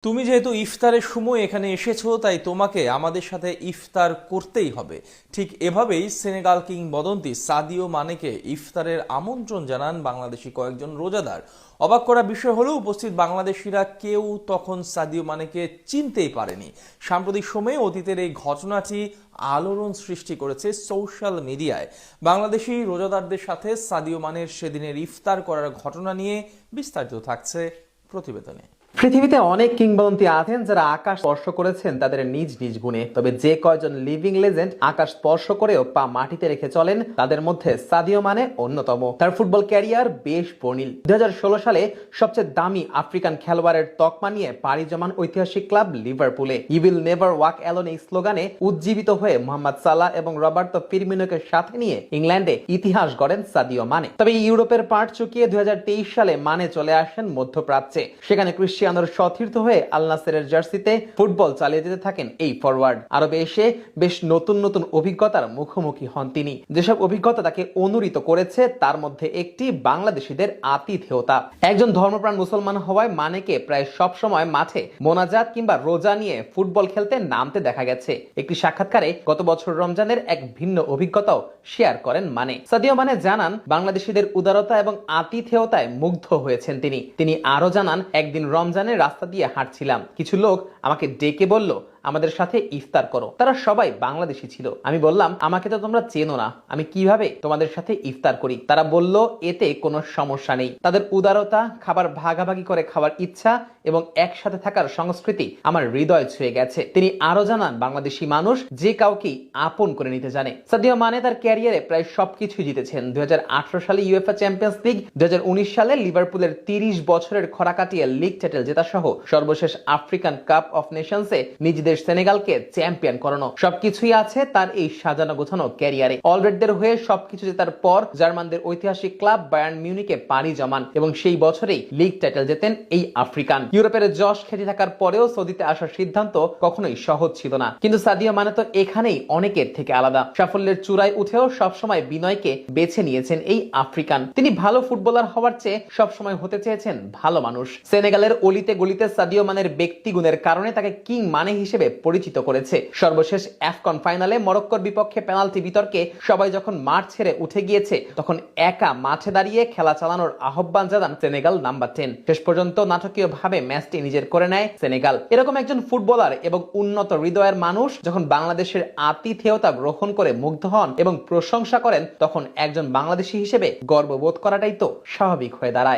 তুমি যেহেতু ইফতারের সময় এখানে এসেছো, তাই তোমাকে আমাদের সাথে ইফতার করতেই হবে। ঠিক এভাবেই সেনেগাল কিংবদন্তি সাদিও মানেকে ইফতারের আমন্ত্রণ জানান বাংলাদেশি কয়েকজন রোজাদার। অবাক করা বিষয় হলো, উপস্থিত বাংলাদেশিরা কেউ তখন সাদিও মানেকে চিনতেই পারেনি। সাম্প্রতিক সময়ে অতীতের এই ঘটনাটি আলোড়ন সৃষ্টি করেছে সোশ্যাল মিডিয়ায়। বাংলাদেশি রোজাদারদের সাথে সাদিও মানের সেদিনের ইফতার করার ঘটনা নিয়ে বিস্তারিত থাকছে প্রতিবেদনে। পৃথিবীতে অনেক কিংবদন্তি আছেন যারা আকাশ স্পর্শ করেছেন তাদের নিজ নিজ গুণে। তবে যে কয়জন লিভিং লেজেন্ড আকাশ স্পর্শ করেও পা মাটিতে রেখে চলেন, তাদের মধ্যে সাদিও মানে অন্যতম। তার ফুটবল ক্যারিয়ার বেশ বর্ণিল। 2016 সালে সবচেয়ে দামি আফ্রিকান খেলোয়াড়ের তকমা নিয়ে পাড়ি জমান ঐতিহাসিক ক্লাব লিভারপুলে you will never walk alone এই স্লোগানে উজ্জীবিত হয়ে মোহাম্মদ সালাহ এবং রবার্তো ফিরমিনোকে সাথে নিয়ে ইংল্যান্ডে ইতিহাস গড়েন সাদিও মানে। তবে ইউরোপের পাট চুকিয়ে 2023 সালে মানে চলে আসেন মধ্যপ্রাচ্যে। সেখানে ক্রিশ্চিয়ানোর সতীর্থ হয়ে আল নাসেরের জার্সিতে ফুটবল চালিয়ে যেতে থাকেন এই ফরওয়ার্ড। আরবে এসে বেশ নতুন নতুন অভিজ্ঞতার মুখোমুখি হন তিনি। যেসব অভিজ্ঞতা তাকে অনুরিত করেছে তার মধ্যে একটি বাংলাদেশিদের আতিথেয়তা। একজন ধর্মপ্রাণ মুসলমান হওয়ায় মানেকে প্রায় সব সময় মাঠে মোনাজাত কিংবা রোজা নিয়ে ফুটবল খেলতে নামতে দেখা গেছে। একটি সাক্ষাৎকারে গত বছর রমজানের এক ভিন্ন অভিজ্ঞতাও শেয়ার করেন মানে। সাদিও মানে জানান, বাংলাদেশিদের উদারতা এবং আতিথেয়তায় মুগ্ধ হয়েছেন তিনি আরো জানান, একদিন রমজানের রাস্তা দিয়ে হাঁটছিলাম, কিছু লোক আমাকে ডেকে বলল আমাদের সাথে ইফতার করো। তারা সবাই বাংলাদেশি ছিল। আমি বললাম, আমাকে তো তোমরা চেনো না, আমি কিভাবে তোমাদের সাথে ইফতার করি? তারা বলল, এতে কোনো সমস্যা নেই। তাদের উদারতা, খাবার ভাগাভাগি করে খাওয়ার ইচ্ছা এবং একসাথে থাকার সংস্কৃতি আমার হৃদয় ছুঁয়ে গেছে। তিনি আরো জানান, বাংলাদেশি মানুষ যে কাউকে আপন করে নিতে জানে। সাদিও মানে তার ক্যারিয়ারে প্রায় সবকিছু জিতেছেন। 2018 সালে ইউএফএ চ্যাম্পিয়ন্স লিগ, 2019 সালে লিভারপুলের 30 বছরের খরা কাটিয়ে লিগ টাইটেল জেতা সহ সর্বশেষ আফ্রিকান কাপ অফ নেশনসে নিজেদের সেনেগালকে চ্যাম্পিয়ন করানো, সবকিছুই আছে তার এই সাজানো গোছানো ক্যারিয়ারে। অলরেডদের হয়ে সবকিছু জেতার পর জার্মানদের ঐতিহাসিক ক্লাব বায়ার্ন মিউনিকে পাড়ি জমান এবং সেই বছরেই লিগ টাইটেল জেতেন এই আফ্রিকান। ইউরোপের যশ খ্যাতি থাকার পরেও সৌদিতে আসার সিদ্ধান্ত কখনোই সহজ ছিল না, কিন্তু সাদিও মানে তো এখানেই অনেকের থেকে আলাদা। সাফল্যের চূড়ায় উঠেও সবসময় বিনয়কে বেছে নিয়েছেন এই আফ্রিকান। তিনি ভালো ফুটবলার হওয়ার চেয়ে সবসময় হতে চেয়েছেন ভালো মানুষ। সেনেগালের অলিতে গলিতে সাদিও মানের ব্যক্তিগুণের কারণে তাকে কিং মানে হিসেবে পরিচিত করেছে। সর্বশেষ আফকন ফাইনালে মরক্কোর বিপক্ষে পেনাল্টি বিতর্কে সবাই যখন মাঠ ছেড়ে উঠে গিয়েছে, তখন একা মাঠে দাঁড়িয়ে খেলা চালানোর আহ্বান জানান সেনেগাল নাম্বার 10। শেষ পর্যন্ত নাটকীয় ভাবে ম্যাচটি নিজের করে নেয় সেনেগাল। এরকম একজন ফুটবলার এবং উন্নত হৃদয়ের মানুষ যখন বাংলাদেশের আতিথেয়তা গ্রহণ করে মুগ্ধ হন এবং প্রশংসা করেন, তখন একজন বাংলাদেশি হিসেবে গর্ববোধ করাটাই তো স্বাভাবিক হয়ে দাঁড়ায়।